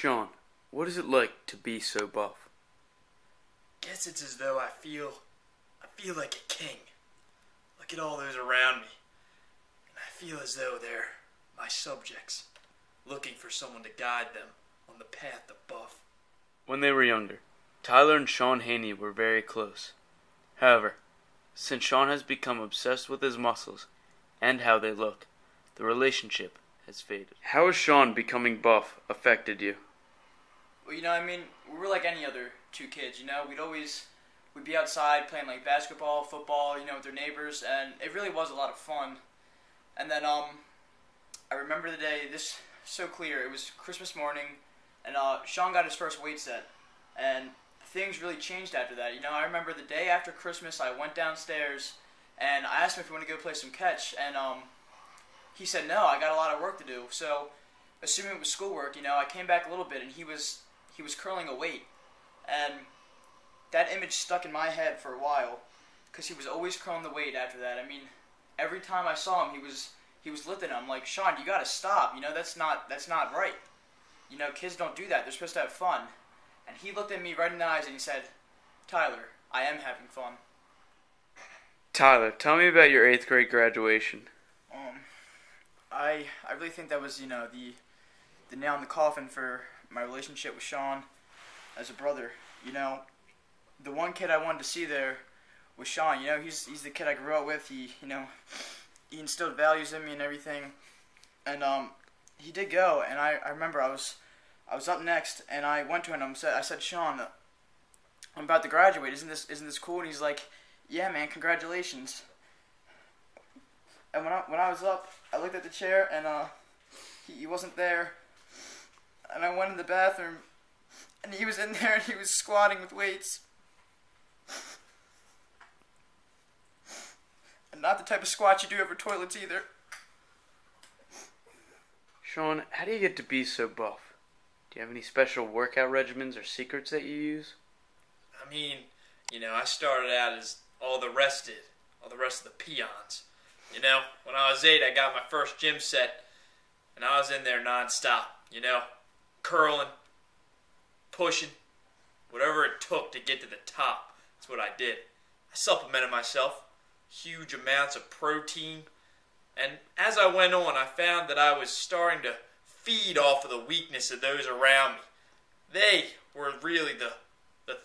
Sean, what is it like to be so buff? Guess it's as though I feel like a king. Look at all those around me. And I feel as though they're my subjects, looking for someone to guide them on the path of buff. When they were younger, Tyler and Sean Haney were very close. However, since Sean has become obsessed with his muscles and how they look, the relationship has faded. How has Sean becoming buff affected you? Well, we were like any other two kids, we'd be outside playing like basketball, football, with their neighbors, and it really was a lot of fun. And then, I remember the day, this so clear, it was Christmas morning, and Sean got his first weight set, and things really changed after that. I remember the day after Christmas, I went downstairs, and I asked him if he wanted to go play some catch, and he said no, I got a lot of work to do. So, assuming it was schoolwork, I came back a little bit, and he was curling a weight, and that image stuck in my head for a while, because he was always curling the weight after that. Every time I saw him, he was lifting it. I'm like, Sean, you gotta stop. That's not right. Kids don't do that. They're supposed to have fun. And he looked at me right in the eyes and he said, Tyler, I am having fun. Tyler, tell me about your 8th grade graduation. I really think that was, the nail in the coffin for my relationship with Sean as a brother. The one kid I wanted to see there was Sean. He's the kid I grew up with. He instilled values in me and everything. And he did go, and I remember I was up next, and I went to him and I said, Sean, I'm about to graduate. Isn't this cool? And he's like, yeah, man, congratulations. And when I was up, I looked at the chair, and he wasn't there. And I went in the bathroom, and he was in there, and he was squatting with weights. And not the type of squat you do over toilets either. Sean, how do you get to be so buff? Do you have any special workout regimens or secrets that you use? I started out as all the rest of the peons. When I was 8, I got my first gym set, and I was in there nonstop, curling, pushing, whatever it took to get to the top. That's what I did. I supplemented myself, huge amounts of protein, and as I went on, I found that I was starting to feed off of the weakness of those around me. They were really the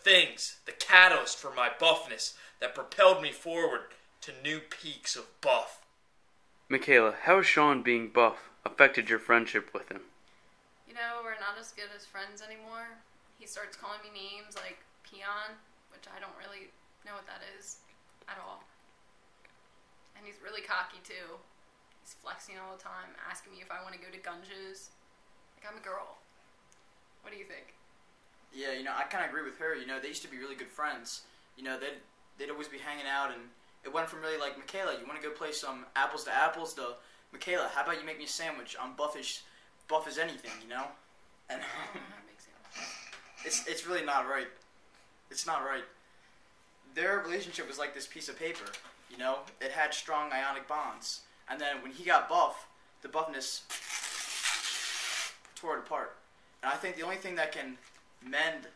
things, the catalyst for my buffness that propelled me forward to new peaks of buff. Michaela, how has Sean being buff affected your friendship with him? We're not as good as friends anymore. He starts calling me names like peon, which I don't really know what that is at all. And he's really cocky too. He's flexing all the time, asking me if I want to go to Gunges. Like I'm a girl. What do you think? Yeah, I kind of agree with her. They used to be really good friends. They'd always be hanging out, and it went from really like, Michaela, you want to go play some apples to apples, to Michaela, how about you make me a sandwich? I'm buff as anything, And it's really not right. It's not right. Their relationship was like this piece of paper. It had strong ionic bonds. And then when he got buff, the buffness tore it apart. And I think the only thing that can mend,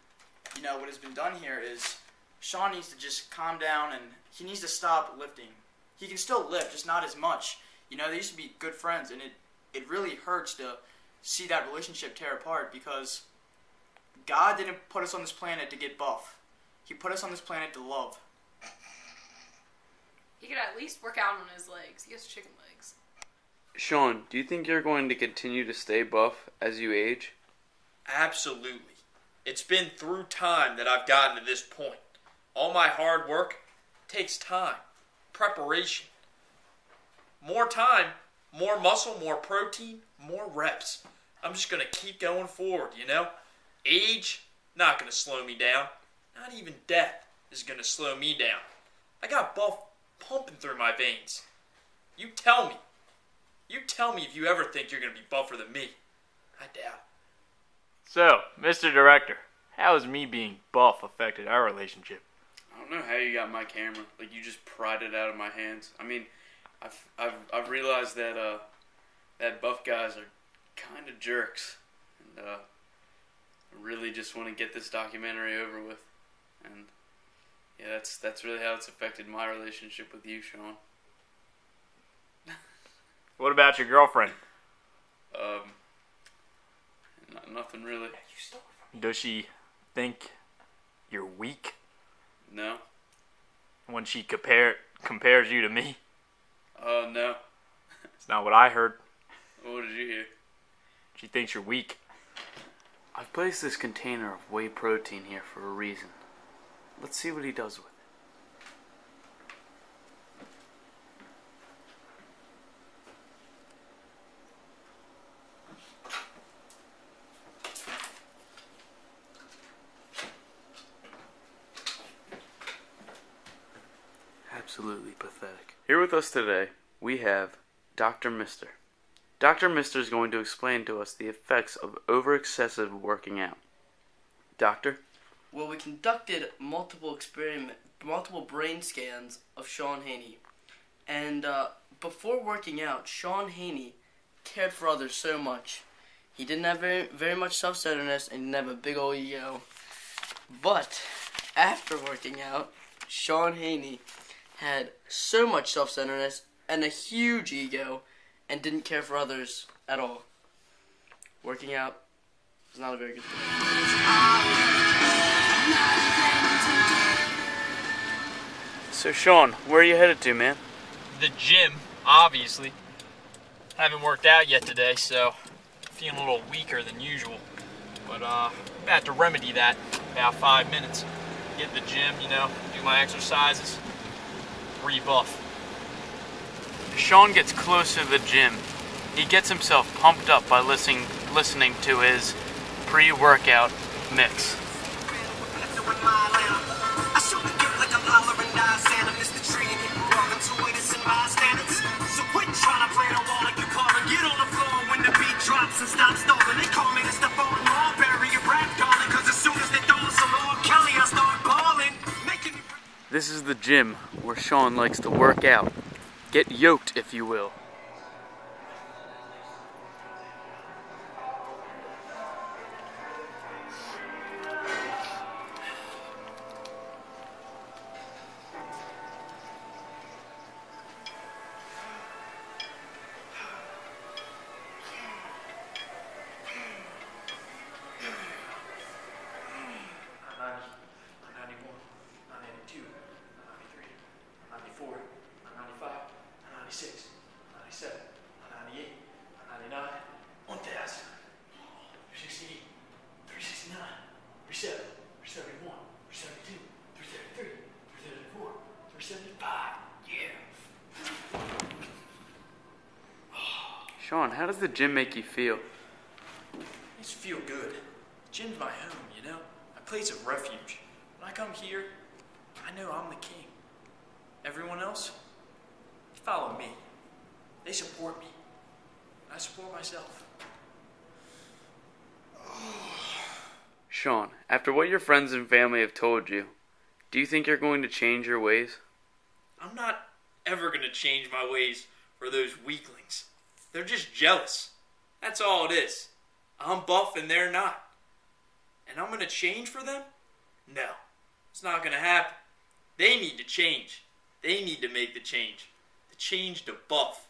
what has been done here is Sean needs to just calm down, and he needs to stop lifting. He can still lift, just not as much. They used to be good friends, and it really hurts to see that relationship tear apart, because God didn't put us on this planet to get buff. He put us on this planet to love. He could at least work out on his legs. He has chicken legs. Sean, do you think you're going to continue to stay buff as you age? Absolutely. It's been through time that I've gotten to this point. All my hard work takes time, preparation. More time, more muscle, more protein, more reps. I'm just going to keep going forward, Age, not going to slow me down. Not even death is going to slow me down. I got buff pumping through my veins. You tell me if you ever think you're going to be buffer than me. I doubt it. So, Mr. Director, how has me being buff affected our relationship? I don't know how you got my camera. Like, you just pried it out of my hands. I've realized that that buff guys are kind of jerks, and I really just want to get this documentary over with. And yeah, that's really how it's affected my relationship with you, Sean. What about your girlfriend? Nothing really. Does she think you're weak No. when she compares you to me? No. It's not what I heard. What did you hear? She thinks you're weak. I've placed this container of whey protein here for a reason. Let's see what he does with it. Absolutely pathetic. Here with us today, we have Dr. Mister. Dr. Mister is going to explain to us the effects of over-excessive working out. Doctor? Well, we conducted multiple brain scans of Sean Haney. And before working out, Sean Haney cared for others so much. He didn't have very much self-centeredness and didn't have a big old ego. But after working out, Sean Haney had so much self-centeredness and a huge ego and didn't care for others at all. Working out is not a very good thing. So Sean, where are you headed to, man? The gym, obviously. Haven't worked out yet today, so feeling a little weaker than usual. But about to remedy that in about 5 minutes. Get to the gym, do my exercises, rebuff. As Sean gets closer to the gym, he gets himself pumped up by listening to his pre-workout mix. This is the gym where Sean likes to work out. Get yoked, if you will. Sean, how does the gym make you feel? I just feel good. The gym's my home, my place of refuge. When I come here, I know I'm the king. Everyone else, they follow me. They support me. I support myself. Sean, after what your friends and family have told you, do you think you're going to change your ways? I'm not ever going to change my ways for those weaklings. They're just jealous. That's all it is. I'm buff and they're not. And I'm going to change for them? No. It's not going to happen. They need to change. They need to make the change. The change to buff.